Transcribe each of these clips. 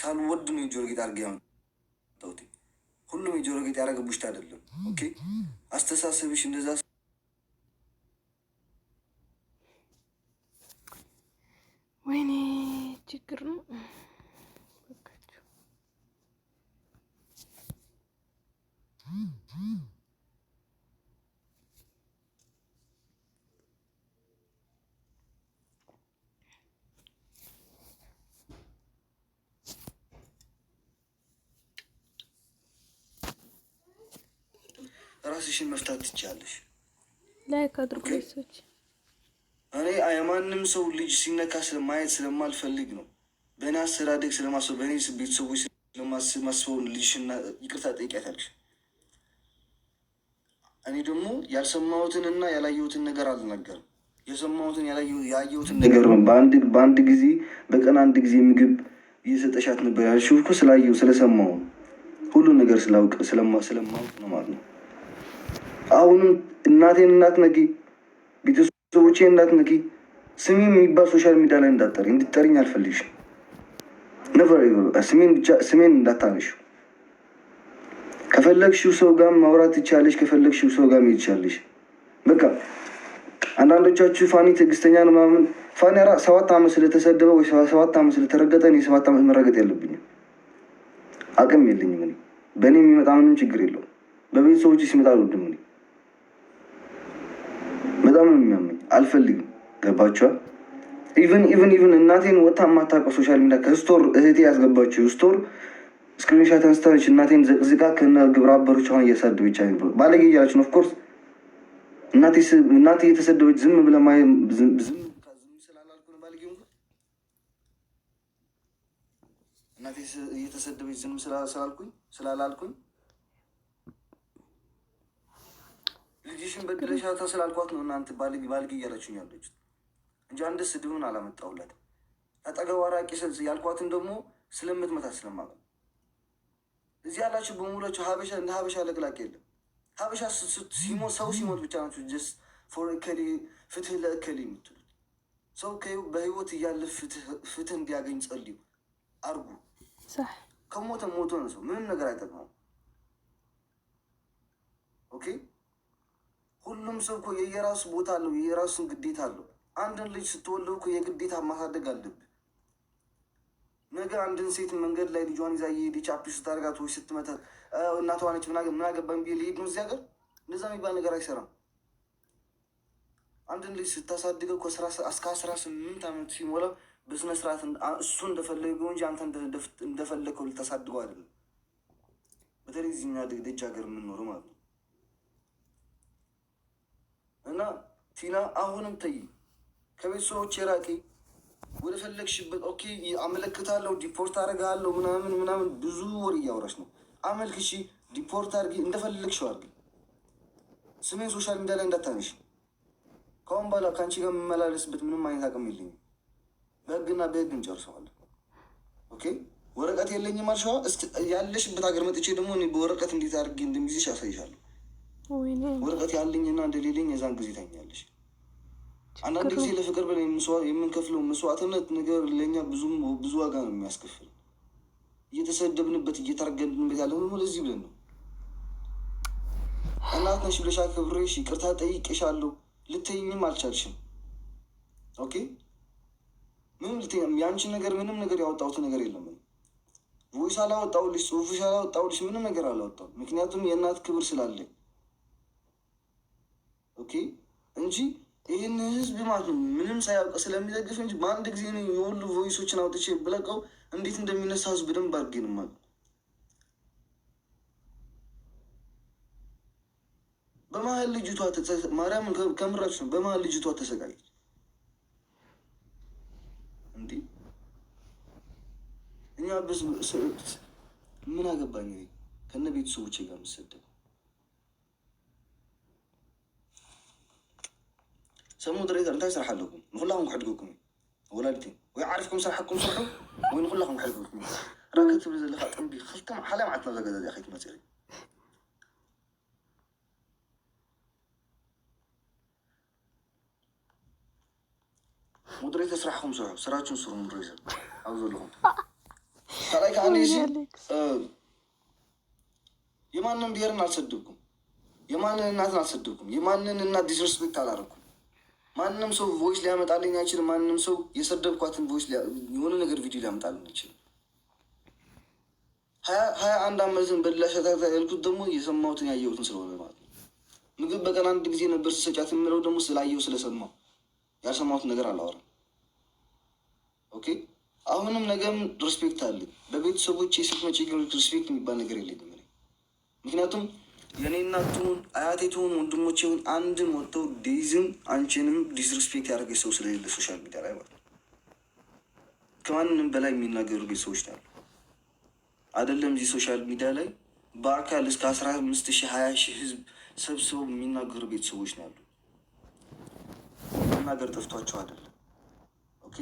ሳልወድ ነው የጆሮ ጌጥ አድርጌ ያመጣሁት። ሁሉም የጆሮ ጌጥ ያደረገ ቡሽት አይደለም። ኦኬ አስተሳሰብሽ እንደዛ ወይኔ ችግር ነው። ራስሽን መፍታት ትችያለሽ። ላይክ አድርጉ ሰዎች። እኔ የማንም ሰው ልጅ ሲነካ ስለማየት ስለማልፈልግ ነው። በእኔ አስተዳደግ ስለማስበው በእኔ ቤተሰቦች ስለማስበው ልጅሽና ይቅርታ ጠይቂያታለሽ። እኔ ደግሞ ያልሰማሁትን እና ያላየሁትን ነገር አልናገርም። የሰማሁትን ያየሁትን ነገር ነው። በአንድ ጊዜ በቀን አንድ ጊዜ ምግብ እየሰጠሻት ነበር ያልሽው እኮ ስላየሁ ስለሰማሁ ሁሉን ነገር ስለማወቅ ነው ማለት ነው። አሁንም እናቴን እንዳትነኪ፣ ቤተሰቦቼን እንዳትነኪ፣ ስሜ የሚባል ሶሻል ሚዲያ ላይ እንዳትጠሪ፣ እንድትጠሪኝ አልፈልግሽም። ነበር ስሜን እንዳታነሺ። ከፈለግሽው ሰው ጋር ማውራት ትቻለሽ፣ ከፈለግሽው ሰው ጋር መሄድ ትቻለሽ። በቃ አንዳንዶቻችሁ ፋኒ ትዕግስተኛ ነው ምናምን። ፋኒ 7 ዓመት ስለተሰደበ ወይ 7 ዓመት ስለተረገጠ እኔ 7 ዓመት መረገጥ የለብኝም። አቅም የለኝም። እኔ በእኔ የሚመጣ ምንም ችግር የለውም። በቤተሰቦች ሲመጣ አልወድም። እኔ በጣም ነው የሚያመኝ፣ አልፈልግም። ገባችኋል? ኢቨን እናቴን ወታ የማታውቀው ሶሻል ሚዲያ ከስቶር እህቴ ያስገባችው ስቶር ስክሪንሻት አንስታለች። እናቴን ዘቅዝቃ ከነ ግብረ አበሮች አሁን እያሳደበች ባለጌ እያለች ነው። ኦፍኮርስ እናቴ እየተሰደበች ዝም ብለህ ዝም ስላላልኩ ነው ባለጌ። እናቴ እየተሰደበች ዝም ስላላልኩኝ ልጅሽን በድለሻታ ስላልኳት ነው እናንተ ባለጌ እያላችሁኝ ያለችሁት እንጂ አንድ ስድብን አላመጣሁላት። አጠገቧ ራቂ ያልኳትን ደግሞ ስለምትመታት ስለማውቅ እዚህ ያላችሁ በሙላችሁ ሀበሻ እንደ ሀበሻ ለቅላቅ የለም። ሀበሻ ሰው ሲሞት ብቻ ናቸው ጀስት ፎር እከሌ ፍትህ ለእከሌ የምትሉት። ሰው በህይወት እያለ ፍትህ እንዲያገኝ ጸልዩ አርጉ። ከሞተ ሞቶ ነው። ሰው ምንም ነገር አይጠቅመው። ኦኬ ሁሉም ሰው እኮ የየራሱ ቦታ አለው፣ የየራሱን ግዴታ አለው። አንድን ልጅ ስትወልደው እኮ የግዴታ ማሳደግ አለብህ። ነገ አንድን ሴት መንገድ ላይ ልጇን ይዛ እየሄደች አፕሽ ስታደርጋት ወይ ስትመታት እናቷ ነች ምን አገባኝ ብዬ ልሄድ ነው እዚህ ሀገር? እንደዛ የሚባል ነገር አይሰራም። አንድን ልጅ ስታሳድገው እስከ 18 ዓመት ሲሞላ በስነ ስርዓት እሱ እንደፈለገው እንጂ አንተ እንደፈለገው ልታሳድገው አይደለም። በተለይ እዚህኛ ደጅ ሀገር የምንኖረው ማለት ነው። እና ቲና አሁንም ተይ፣ ከቤተሰቦች የራቂ ወደ ፈለግሽበት። ኦኬ አመለክታለሁ፣ ዲፖርት አደርግሃለሁ ምናምን ብዙ ወር እያወራሽ ነው። አመልክሺ፣ ዲፖርት አድርጊ፣ እንደፈለግሽው አድርጊ። ስሜን ሶሻል ሚዲያ ላይ እንዳታነሽ። ከአሁን በኋላ ከአንቺ ጋር የምመላለስበት ምንም አይነት አቅም የለኝም። በህግና በህግ እንጨርሰዋለን። ኦኬ ወረቀት የለኝም አልሸዋ። ያለሽበት ሀገር መጥቼ ደግሞ በወረቀት እንዴት አድርጌ እንደሚይዝሽ ያሳይሻለሁ። ወረቀት ያለኝና እንደሌለኝ የዛን ጊዜ ታኛለሽ። አንዳንድ ጊዜ ለፍቅር ብለን የምንከፍለው መስዋዕትነት ነገር ለእኛ ብዙ ዋጋ ነው የሚያስከፍል። እየተሰደብንበት እየተረገድንበት ያለ ሆኖ ለዚህ ብለን ነው። እናት ነሽ ብለሽ አክብሬሽ ይቅርታ ጠይቄሻለሁ። ልትይኝም አልቻልሽም። ኦኬ ምንም የአንቺን ነገር ምንም ነገር ያወጣሁት ነገር የለም። ቮይስ አላወጣሁልሽ፣ ጽሁፍሽ አላወጣሁልሽ፣ ምንም ነገር አላወጣሁም። ምክንያቱም የእናት ክብር ስላለኝ ኦኬ እንጂ ይህን ህዝብ ማለት ነው ምንም ሳያውቅ ስለሚደግፍ እንጂ በአንድ ጊዜ የሁሉ ቮይሶችን አውጥቼ ብለቀው እንዴት እንደሚነሳ ህዝብ በደንብ አድርጌ ነው የማውቀው። በመሀል ልጅቷ ማርያምን ከምራች ነው። በመሀል ልጅቷ ተሰቃየች። እንዲህ እኛ ምን አገባኝ ከነ ቤተሰቦቼ ጋር የምሰደው سمو دريت انت يسرح لكم نخلهم حدقكم ولادتي ويعرفكم سرحكم سرحوا وين نخلهم حدقكم راكت بزل خاطم بي خلتم حلا معتنا زقد يا اخي تمثلي مدريت يسرحكم سرحوا سراچون سرو مدريت عاوز لهم ከላይ ከአንድ ጊዜ የማንን ብሔርን አልሰደብኩም፣ የማንን እናትን አልሰደብኩም፣ የማንን እናት ዲስሬስፔክት አላደረኩም። ማንም ሰው ቮይስ ሊያመጣልኝ አይችልም። ማንም ሰው የሰደብኳትን ቮይስ የሆነ ነገር ቪዲዮ ሊያመጣልኝ አይችልም። 21 ዓመትን በላሸታ ያልኩት ደግሞ የሰማሁትን ያየሁትን ስለሆነ ማለት ነው። ምግብ በቀን አንድ ጊዜ ነበር ስሰጫት የምለው ደግሞ ስላየው ስለሰማሁ ያልሰማሁትን ነገር አላወራም። ኦኬ አሁንም ነገም ሪስፔክት አለ። በቤተሰቦች ስትመጪ ሪስፔክት የሚባል ነገር የለኝም። ምክንያቱም የኔ እናቱን አያቴቱን ወንድሞቼውን አንድም ወጥተው ዴዝም አንቺንም ዲስሪስፔክት ያደረገች ሰው ስለሌለ ሶሻል ሚዲያ ላይ ማለት ነው። ከማንም በላይ የሚናገሩ ቤተሰቦች ናሉ። አይደለም እዚህ ሶሻል ሚዲያ ላይ በአካል እስከ 15,000 20,000 ህዝብ ሰብስበው የሚናገሩ ቤተሰቦች ናሉ። መናገር ጠፍቷቸው አይደለም። ኦኬ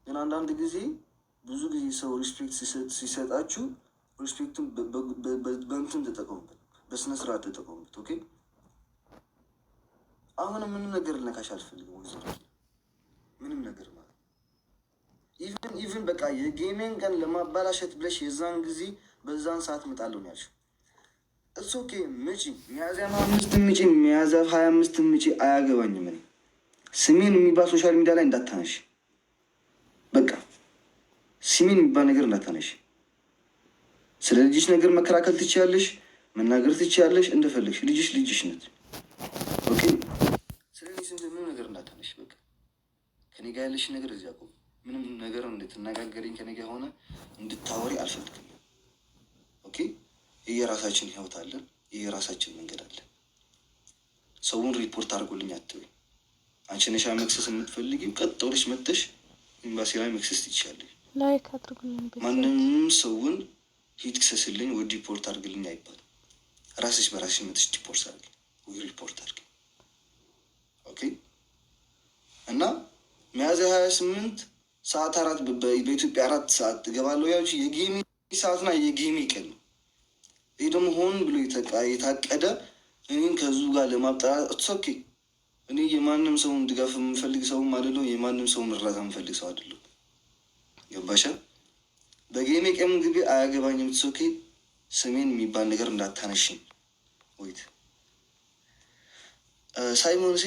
ግን አንዳንድ ጊዜ ብዙ ጊዜ ሰው ሪስፔክት ሲሰጣችሁ ሪስፔክቱን በእንትን ተጠቀሙበት፣ በስነ ስርዓት ተጠቀሙበት። ኦኬ አሁንም ምንም ነገር ልነካሽ አልፈልግም። ወይዘሮ ምንም ነገር ማለት ኢቭን በቃ የጌሜን ቀን ለማባላሸት ብለሽ የዛን ጊዜ በዛን ሰዓት እመጣለሁ ነው ያልሽው። እሱ ኦኬ ምጪ፣ ሚያዝያ 5 ምጪ፣ ሚያዝያ 25 ምጪ፣ አያገባኝም። እኔ ስሜን የሚባል ሶሻል ሚዲያ ላይ እንዳታነሽ፣ በቃ ስሜን የሚባል ነገር እንዳታነሽ። ስለ ልጅሽ ነገር መከራከል ትችያለሽ፣ መናገር ትችያለሽ፣ እንደፈለግሽ። ልጅሽ ልጅሽ ነት። ኦኬ ስለ እኔ ስንት ምንም ነገር እንዳታነሽ። በቃ ከኔ ጋር ያለሽ ነገር እዚያ ቆም። ምንም ነገር እንድትነጋገረኝ ከኔ ጋር ሆነ እንድታወሪ አልፈልግም። ኦኬ የየራሳችን ህይወት አለን፣ የየራሳችን መንገድ አለን። ሰውን ሪፖርት አድርጎልኝ አትበይ። አንቺ ነሻ መክሰስ የምትፈልጊው፣ ቀጥ ብለሽ መጥተሽ ኤምባሲ ላይ መክሰስ ትችያለሽ። ላይክ አድርጉልኝ። ማንም ሰውን ሂድ ክሰስልኝ ወይ ዲፖርት አድርግልኝ አይባልም። ራስሽ በራስሽ መጥሽ ዲፖርት አድርግ ወይ ሪፖርት አድርግ። ኦኬ እና ሚያዝያ 28 ሰዓት 4 በኢትዮጵያ 4 ሰዓት እገባለሁ። ያው የጌሚ ሰዓትና የጌሚ ቀን ነው። ይህ ደግሞ ሆን ብሎ የታቀደ እኔን ከዙ ጋር ለማብጠራት ኦኬ። እኔ የማንም ሰውን ድጋፍ የምፈልግ ሰውም አይደለሁ፣ የማንም ሰውን እርዳታ የምፈልግ ሰው አይደለሁ። ገባሻ? በጌሜ ቀም ግቢ አያገባኝም። ትሶኬ ስሜን የሚባል ነገር እንዳታነሽኝ። ወይት ሳይሞን ሲ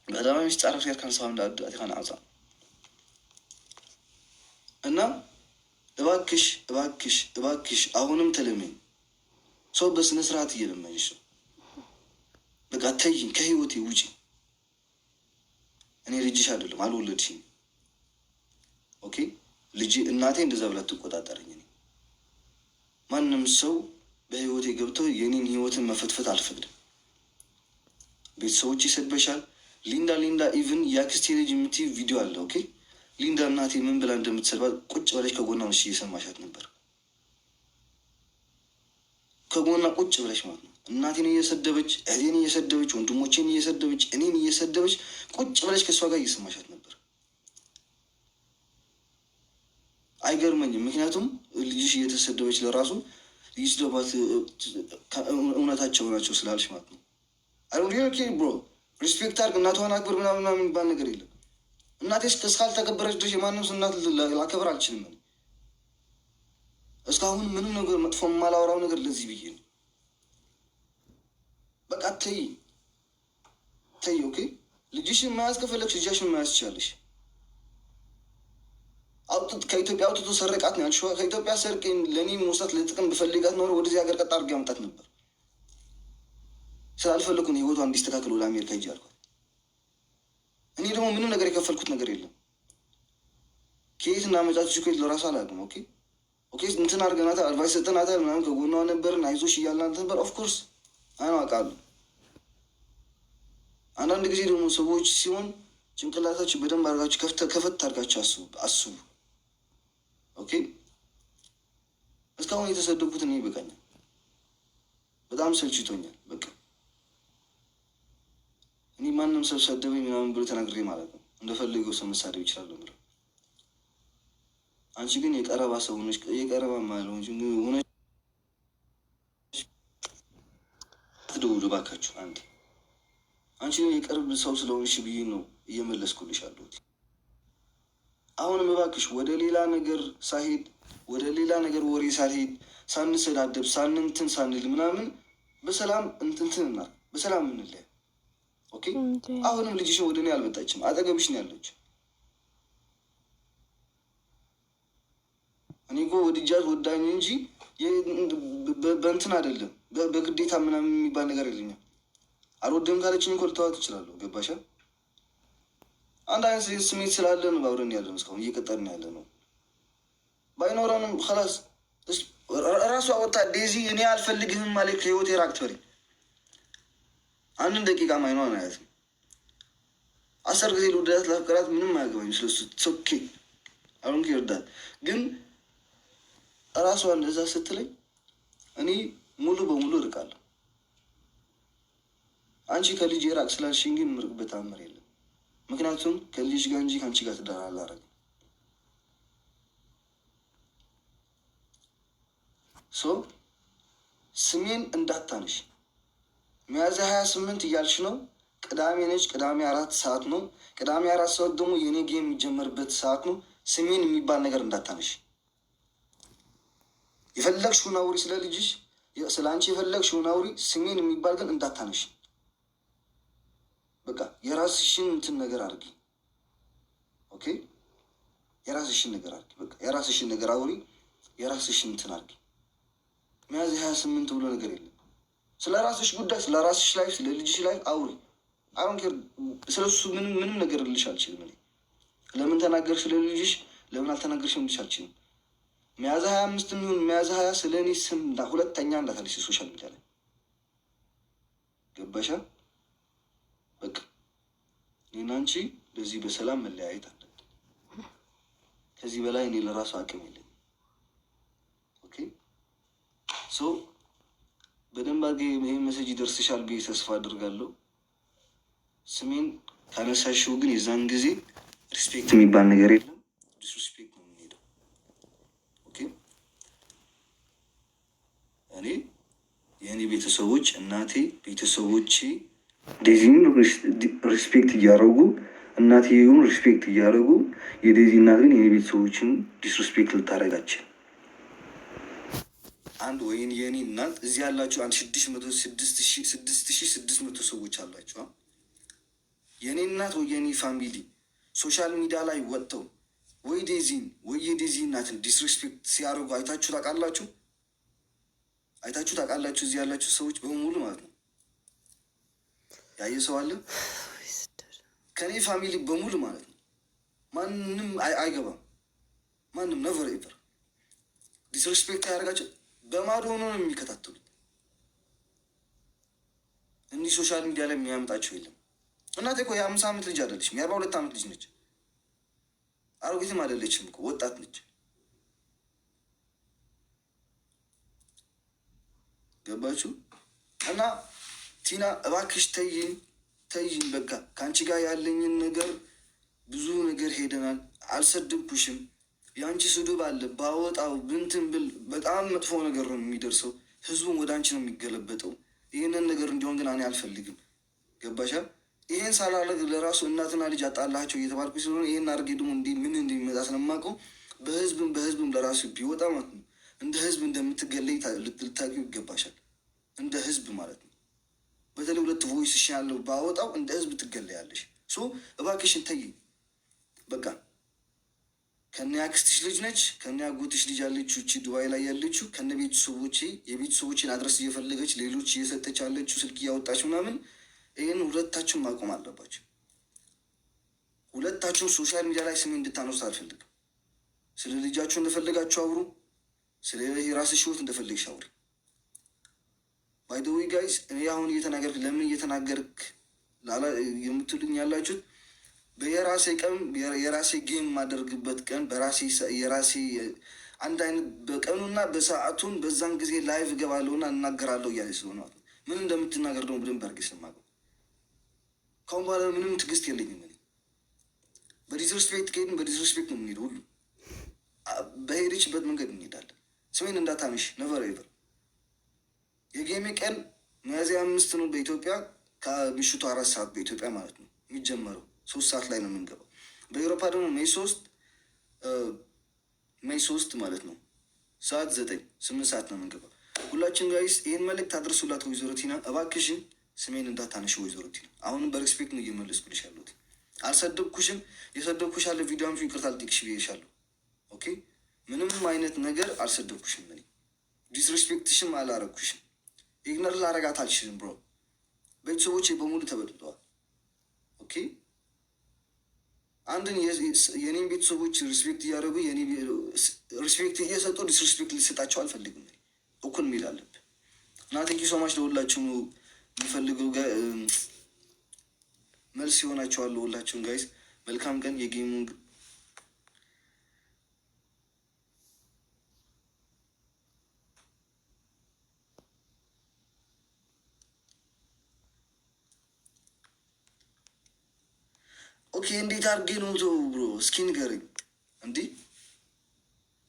በዳማ ሚስጣረፍ ያር ካንሳው እንዳትካን አዛ እና እባክሽ እባክሽ እባክሽ አሁንም ተለመኝ። ሰው በስነ ስርዓት እየለመንሽ ነው። በቃ ተይኝ፣ ከህይወቴ ውጪ። እኔ ልጅሽ አይደለም፣ አልወለድሽኝ። ኦኬ ልጅ እናቴ እንደዛ ብላ ትቆጣጠረኝ። እኔ ማንም ሰው በህይወቴ ገብተው የኔን ህይወትን መፈትፈት አልፈቅድም። ቤተሰቦች ይሰድበሻል። ሊንዳ ኢቭን የአክስቴ ልጅ የምትይ ቪዲዮ አለ። ኦኬ ሊንዳ እናቴ ምን ብላ እንደምትሰድባት ቁጭ ብለሽ ከጎና ነሽ እየሰማሻት ነበር። ከጎና ቁጭ ብለሽ ማለት ነው። እናቴን እየሰደበች፣ እህቴን እየሰደበች፣ ወንድሞቼን እየሰደበች፣ እኔን እየሰደበች ቁጭ ብለሽ ከእሷ ጋር እየሰማሻት ነበር። አይገርመኝም። ምክንያቱም ልጅሽ እየተሰደበች ለራሱ ይስደባት እውነታቸው ናቸው ስላልሽ ማለት ነው። ብሮ ሪስፔክት አድርግ፣ እናቷን አክብር ምናምን የሚባል ነገር የለም። እናቴ እስካልተከበረች ድረስ የማንም ሰው እናት ላከብር አልችልም። እስካሁን ምንም ነገር መጥፎ የማላወራው ነገር ለዚህ ብዬ ነው። በቃ ተይ ተይ። ኦኬ ልጅሽን መያዝ ከፈለግሽ ልጃሽን መያዝ ትችላለሽ። ከኢትዮጵያ አውጥቶ ሰረቃት ነው ያልሽው። ከኢትዮጵያ ሰርቄ ለእኔ መውሰት ለጥቅም ብፈልጋት ኖሮ ወደዚህ ሀገር ቀጥ አድርጌ አምጣት ነበር። ስላልፈለኩን ህይወቷ እንዲስተካከል ወደ አሜሪካ ሂጅ አልኳት። እኔ ደግሞ ምንም ነገር የከፈልኩት ነገር የለም። ከየት እናመጣችሁ ከየት ለራሱ አላውቅም። ኦኬ ኦኬ እንትን አድርገናታል፣ አድቫይስ ሰጠናታል፣ ምናምን ከጎኗ ነበርን፣ አይዞሽ እያልናት ነበር። ኦፍኮርስ አውቃለሁ። አንዳንድ ጊዜ ደግሞ ሰዎች ሲሆን ጭንቅላታችሁ በደንብ አድርጋችሁ ከፈት አድርጋችሁ አስቡ። ኦኬ እስካሁን የተሰደብኩት እኔ ይበቃኛል። በጣም ሰልችቶኛል። በቃ እኔ ማንም ሰው ሰደበኝ ምናምን ብሎ ተናግሬ ማለት ነው እንደፈለገው ሰው መሳደብ ይችላለሁ ብሎ። አንቺ ግን የቀረባ ሰው ሆነች። የቀረባ ማለው እንጂ ሆነ ትደውሉ ባካችሁ። አንቺ የቅርብ ሰው ስለሆንሽ ብዬ ነው እየመለስኩልሽ አለሁት። አሁንም እባክሽ ወደ ሌላ ነገር ሳሄድ ወደ ሌላ ነገር ወሬ ሳልሄድ ሳንሰዳደብ ሳንንትን ሳንል ምናምን በሰላም እንትንትንና በሰላም እንለያ። ኦኬ። አሁንም ልጅሽን ወደ እኔ አልመጣችም፣ አጠገብሽ ነው ያለች። እኔ እኮ ወድጃት ወዳኝ እንጂ በእንትን አይደለም፣ በግዴታ ምናምን የሚባል ነገር የለኝም። አልወደም ካለችኝ እኮ ልተዋት እችላለሁ። ገባሻ? አንድ አይነት ስሜት ስላለን አብረን ያለ ነው፣ እስካሁን እየቀጠልን ያለ ነው። ባይኖረንም ኸላስ ራሷ ወጣ ዴዚ እኔ አልፈልግህም ማለት ከህይወት የራቅ ትበሪ። አንድን ደቂቃ ማይኗን አያትም። 10 ጊዜ ልወዳት ላፍቀራት ምንም አያገባኝ ስለሱ ሶኬ አሁን ይርዳት። ግን ራሷን እዛ ስትለኝ እኔ ሙሉ በሙሉ እርቃለሁ። አንቺ ከልጅ የራቅ ስላልሽኝ ግን ምርቅበት አመር የለም። ምክንያቱም ከልጅ ጋር እንጂ ከአንቺ ጋር ትዳር አላረግም። ሶ ስሜን እንዳታነሽ። ሚያዝያ 28 እያልሽ ነው። ቅዳሜ ነች። ቅዳሜ 4 ሰዓት ነው። ቅዳሜ 4 ሰዓት ደግሞ የኔ ጌም የሚጀመርበት ሰዓት ነው። ስሜን የሚባል ነገር እንዳታነሽ። የፈለግሽውን አውሪ፣ ስለ ልጅሽ ስለ አንቺ የፈለግሽውን አውሪ። ስሜን የሚባል ግን እንዳታነሽ። በቃ የራስሽን እንትን ነገር አድርጊ። ኦኬ፣ የራስሽን ነገር አድርጊ። በቃ የራስሽን ነገር አውሪ፣ የራስሽን እንትን አድርጊ። ሚያዝያ 28 ብሎ ነገር የለም። ስለ ራስሽ ጉዳይ፣ ስለ ራስሽ ላይ፣ ስለ ልጅሽ ላይ አውሪ። አሁን ስለሱ ምንም ነገር ልልሽ አልችልም። እኔ ለምን ተናገርሽ ስለ ልጅሽ ለምን አልተናገርሽም ልልሽ አልችልም። ሚያዝያ 25 የሚሆን ሚያዝያ 20 ስለ እኔ ስም ሁለተኛ እንዳታለሽ ሶሻል ሚዲያ ላይ ገባሻ? በቃ እኔና አንቺ በዚህ በሰላም መለያየት አለብን። ከዚህ በላይ እኔ ለራሱ አቅም የለኝም። ኦኬ ሶ በደንብ አድርጌ ይህ መሰጅ ይደርስሻል ብዬ ተስፋ አድርጋለሁ። ስሜን ካነሳሽው ግን የዛን ጊዜ ሪስፔክት የሚባል ነገር የለም፣ ዲስሪስፔክት ነው የምንሄደው። ኦኬ እኔ የእኔ ቤተሰቦች እናቴ ቤተሰቦቼ ዴዚን ሪስፔክት እያደረጉ እናቴውን ሪስፔክት እያደረጉ የዴዚ እናት ግን የኔ ቤተሰቦችን ዲስሪስፔክት ልታደርጋችን አንድ ወይን የኔ እናት እዚህ ያላችሁ 6600 ሰዎች አላችሁ። የኔ እናት ወይ የኔ ፋሚሊ ሶሻል ሚዲያ ላይ ወጥተው ወይ ዴዚን ወይ የዴዚ እናትን ዲስሪስፔክት ሲያደርጉ አይታችሁ ታውቃላችሁ? አይታችሁ ታውቃላችሁ? እዚህ ያላችሁ ሰዎች በሙሉ ማለት ነው። ያየ ሰው አለ? ከኔ ፋሚሊ በሙሉ ማለት ነው። ማንም አይገባም። ማንም ነቨር ኤቨር ዲስሪስፔክት ያደርጋቸው በማዶ ሆኖ ነው የሚከታተሉት። እንዲህ ሶሻል ሚዲያ ላይ የሚያመጣቸው የለም። እናቴ እኮ የ50 ዓመት ልጅ አይደለችም፣ የ42 ዓመት ልጅ ነች። አሮጊትም አይደለችም እኮ ወጣት ነች። ገባችሁ? እና ቲና እባክሽ ተይኝ። በቃ ከአንቺ ጋር ያለኝን ነገር ብዙ ነገር ሄደናል። አልሰድብኩሽም። የአንቺ ስድብ አለ ባወጣው ብንትን ብል በጣም መጥፎ ነገር ነው የሚደርሰው። ህዝቡም ወደ አንቺ ነው የሚገለበጠው። ይህንን ነገር እንዲሆን ግን እኔ አልፈልግም። ገባሻ? ይህን ሳላረግ ለራሱ እናትና ልጅ አጣላቸው እየተባልኩ ስለሆነ ይህን አድርጌ ደግሞ ምን እንደሚመጣ ስለማውቀው በህዝብም ለራሱ ቢወጣ ማለት ነው እንደ ህዝብ እንደምትገለይ ልታውቂው ይገባሻል። እንደ ህዝብ ማለት ነው። በተለይ 2 ቮይስ ያለው ባወጣው እንደ ህዝብ ትገለያለሽ። ሶ እባክሽን ተይ በቃ። ከነ ያክስትሽ ልጅ ነች፣ ከነ ያጎትሽ ልጅ ያለችው እቺ ዱባይ ላይ ያለችው ከነ የቤተሰቦችን አድረስ እየፈለገች ሌሎች እየሰጠች ያለችው ስልክ እያወጣች ምናምን። ይህን ሁለታችሁም ማቆም አለባቸው። ሁለታችሁም ሶሻል ሚዲያ ላይ ስሜ እንድታነሱት አልፈልግም። ስለ ልጃችሁ እንደፈለጋችሁ አውሩ፣ ስለ የራስሽ ህይወት እንደፈለግሽ አውሪ። ባይ ዘ ዌይ ጋይስ እኔ አሁን እየተናገርክ ለምን እየተናገርክ የምትሉኝ ያላችሁት በየራሴ ቀን የራሴ ጌም የማደርግበት ቀን የራሴ አንድ አይነት በቀኑና በሰዓቱን በዛን ጊዜ ላይቭ እገባለሁና እናገራለሁ እያለ ስለሆነ ምን እንደምትናገር ደግሞ በደንብ አድርጌ ስለማውቀው ካሁን በኋላ ምንም ትዕግስት የለኝም። በዲስሪስፔክት ከሄድን በዲስሪስፔክት ነው የምንሄደው። ሁሉ በሄደችበት መንገድ እንሄዳለን። ስሜን እንዳታነሽ ነቨር ኤቨር። የጌሜ ቀን ሚያዝያ 5 ነው በኢትዮጵያ ከምሽቱ 4 ሰዓት በኢትዮጵያ ማለት ነው የሚጀመረው። 3 ሰዓት ላይ ነው የምንገባው። በኤሮፓ ደግሞ ሜይ 3 ሜይ 3 ማለት ነው ሰዓት 8 ሰዓት ነው የምንገባው። ሁላችን ጋይስ ይህን መልእክት አድርሱላት ወይዘሮ ቲና እባክሽን ስሜን እንዳታነሽ ወይዘሮ ቲና። አሁንም በሬስፔክት ነው እየመለስኩልሽ ያለሁት። አልሰደብኩሽም። የሰደብኩሽ ያለ ቪዲዮ አምጪ ይቅርታ ልጠይቅሽ ብዬሻለሁ። ኦኬ ምንም አይነት ነገር አልሰደብኩሽም። እኔ ዲስሬስፔክትሽም አላረግኩሽም። ኢግነር ላረጋት አልችልም ብሮ። ቤተሰቦቼ በሙሉ ተበጥጠዋል። ኦኬ አንድን የኔን ቤተሰቦች ሪስፔክት እያደረጉ ሪስፔክት እየሰጡ ዲስሪስፔክት ሊሰጣቸው አልፈልግም። እኩል ሚል አለብን እና ቴንኪ ሶማች ለሁላችሁም የሚፈልገው መልስ ይሆናቸዋል። ሁላችሁም ጋይስ መልካም ቀን። የጌሙን ኦኬ እንዴት አድርጌ ነው ተው ብሮ እስኪ ንገረኝ። እንዲህ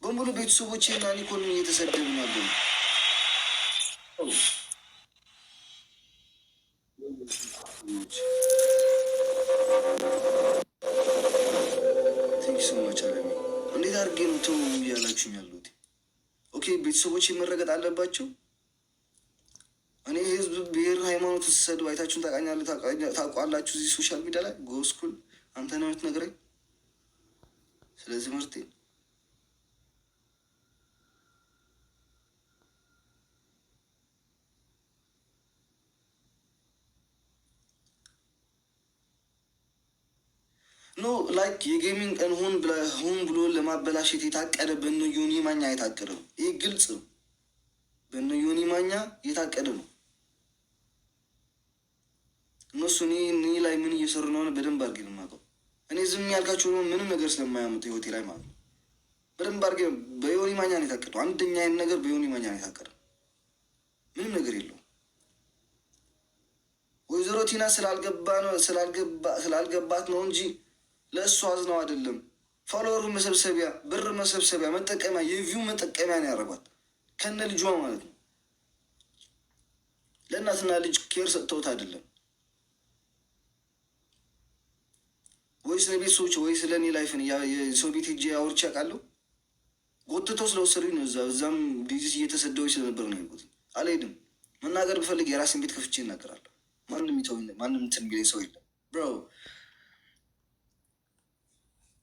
በሙሉ ቤተሰቦቼ እና ኒኮን እየተሰደቡ ናገሩ። ቴንክ ሰማች አለ። እንዴት አድርጌ ነው ተው እያላችሁኝ ያሉት? ኦኬ ቤተሰቦቼ መረገጥ አለባቸው። እኔ ህዝብ፣ ብሔር፣ ሃይማኖት ስሰድብ አይታችሁን ታውቃላችሁ። እዚህ ሶሻል ሚዲያ ላይ ጎስኩል አንተ ነው የምትነግረኝ ስለ ትምህርቴ። ኖ ላይክ የጌሚንግ ቀን ሆን ብሎ ለማበላሸት የታቀደ በነ ዮኒ ማኛ የታቀደ ነው። ይህ ግልጽ ነው። በነ ዮኒ ማኛ የታቀደ ነው። እነሱ እኔ ላይ ምን እየሰሩ ነው በደንብ አድርጌ ነው የማውቀው። እኔ ዝም ያልካቸው ነው ምንም ነገር ስለማያመጡ ህይወቴ ላይ ማለት ነው። በደንብ አድርጌ በዮኒ ማኛ ነው የታቀደው። አንደኛ ይህን ነገር በዮኒ ማኛ ነው የታቀደው። ምንም ነገር የለውም። ወይዘሮ ቲና ስላልገባት ነው እንጂ ለእሱ አዝነው አይደለም። ፎሎወር መሰብሰቢያ፣ ብር መሰብሰቢያ፣ መጠቀሚያ፣ የቪው መጠቀሚያ ነው ያደረጓት ከነ ልጇ ማለት ነው። ለእናትና ልጅ ኬር ሰጥተውት አይደለም። ወይ ስለ ቤት ሰዎች ወይ ስለ እኔ ላይፍን የሰው ቤት ሄጄ አውርቼ አውቃለሁ። ጎትተው ስለወሰዱኝ ነው። እዛም ዲዚስ እየተሰደዎች ስለነበር ነው ያልኩት። አልሄድም። መናገር ብፈልግ የራሴን ቤት ከፍቼ እናገራለሁ። ማንም ይተውኝ፣ ማንም እንትን ቢለኝ ሰው የለም ብሮ።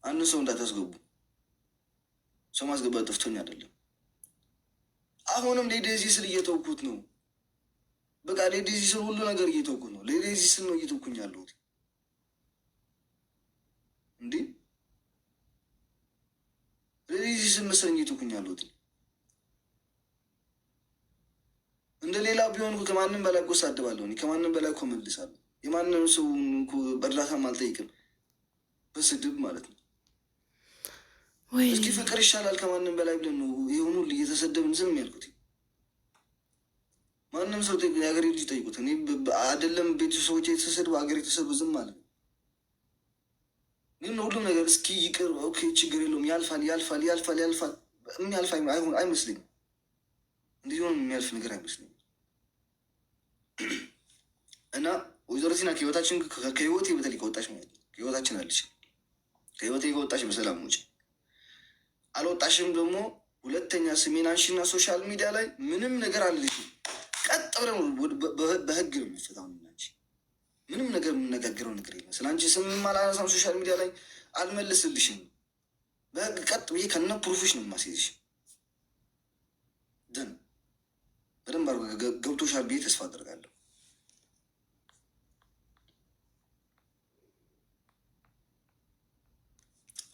አንድ ሰው እንዳታስገቡ። ሰው ማስገባት ጠፍቶኝ አይደለም። አሁንም ለዴዚ ስል እየተውኩት ነው። በቃ ለዴዚ ስል ሁሉ ነገር እየተውኩት ነው። ለዴዚ ስል ነው እየተውኩኝ ያለሁት። እንዴ ለዴዚ ስል መሰለኝ እየተውኩኝ ያለሁት። እንደ ሌላ ቢሆን ከማንም በላይ እኮ እሳደባለሁ። ከማንም በላይ እኮ መልሳለሁ። የማንም ሰው በእርዳታም አልጠይቅም፣ በስድብ ማለት ነው። እስኪ ፍቅር ይሻላል ከማንም በላይ ብለን ነው የሆኑ እየተሰደብን ዝም ያልኩት። ማንም ሰው የሀገሬ ልጅ ጠይቁት። እኔ አይደለም ቤተሰቦች የተሰደቡ ሀገር የተሰደቡ ዝም ማለት ነው። ግን ሁሉም ነገር እስኪ ይቅር፣ ኦኬ ችግር የለውም፣ ያልፋል ያልፋል ያልፋል ያልፋል። የሚያልፍ አይመስለኝም። እንዲህ ሆን የሚያልፍ ነገር አይመስለኝም። እና ወይዘሮ ቲና ከህይወታችን ከህይወቴ በተለይ ከወጣች ማለት ነው ከህይወታችን አለች። ከህይወቴ ከወጣች በሰላም ውጭ አልወጣሽም ደግሞ ሁለተኛ ስሜን አንሺና ሶሻል ሚዲያ ላይ ምንም ነገር አልልሽም። ቀጥ ብለን በህግ ነው የሚፈታው። ምንም ነገር የምነጋገረው ነገር የለም። ስለ አንቺ ስም አላነሳም። ሶሻል ሚዲያ ላይ አልመልስልሽም። በህግ ቀጥ ብዬ ከነ ፕሩፍሽ ነው የማስይዝሽ። ደን በደንብ አድርጎ ገብቶሻል ብዬ ተስፋ አደርጋለሁ።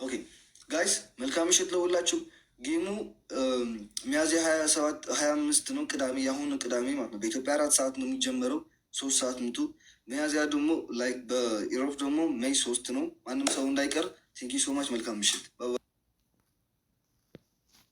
ኦኬ ጋይስ መልካም ምሽት ለሁላችሁ። ጌሙ ሚያዝያ 25 ነው ቅዳሜ፣ የአሁኑ ቅዳሜ ማለት ነው። በኢትዮጵያ 4 ሰዓት ነው የሚጀመረው፣ 3 ሰዓት ምቱ። ሚያዝያ ደግሞ ላይክ በኢሮፕ ደግሞ ሜይ 3 ነው። ማንም ሰው እንዳይቀር። ቴንኪ ሶማች። መልካም ምሽት።